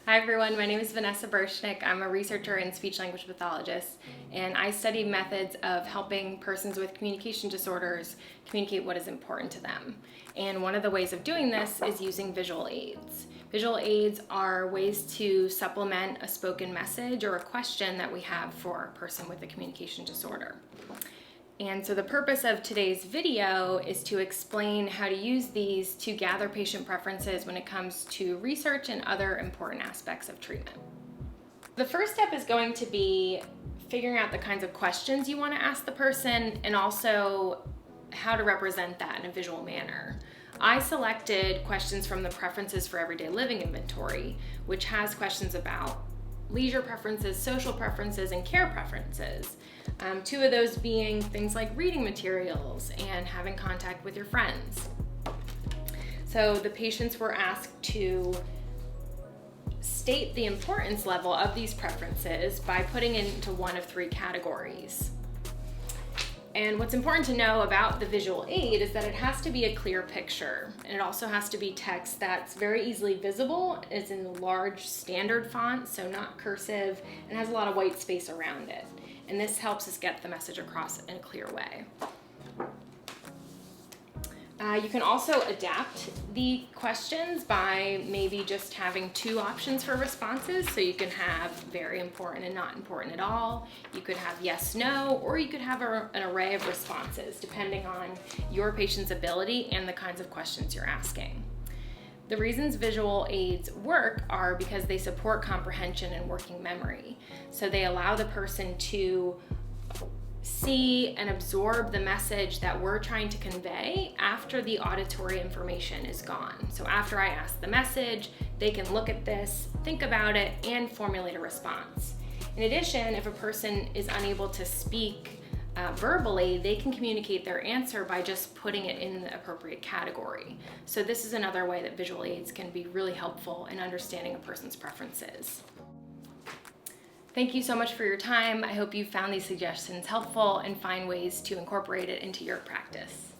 Hi everyone, my name is Vanessa Bershnick. I'm a researcher and speech-language pathologist, and I study methods of helping persons with communication disorders communicate what is important to them. And one of the ways of doing this is using visual aids. Visual aids are ways to supplement a spoken message or a question that we have for a person with a communication disorder. And so the purpose of today's video is to explain how to use these to gather patient preferences when it comes to research and other important aspects of treatment. The first step is going to be figuring out the kinds of questions you want to ask the person and also how to represent that in a visual manner. I selected questions from the Preferences for Everyday Living inventory, which has questions about leisure preferences, social preferences, and care preferences. Two of those being things like reading materials and having contact with your friends. So the patients were asked to state the importance level of these preferences by putting it into one of three categories. And what's important to know about the visual aid is that it has to be a clear picture, and it also has to be text that's very easily visible. It's in large standard font, so not cursive, and has a lot of white space around it. And this helps us get the message across in a clear way. You can also adapt the questions by maybe just having two options for responses. So you can have very important and not important at all. You could have yes, no, or you could have an array of responses depending on your patient's ability and the kinds of questions you're asking. The reasons visual aids work are because they support comprehension and working memory. So they allow the person to see and absorb the message that we're trying to convey after the auditory information is gone. So after I ask the message, they can look at this, think about it, and formulate a response. In addition, if a person is unable to speak verbally, they can communicate their answer by just putting it in the appropriate category. So this is another way that visual aids can be really helpful in understanding a person's preferences. Thank you so much for your time. I hope you found these suggestions helpful and find ways to incorporate it into your practice.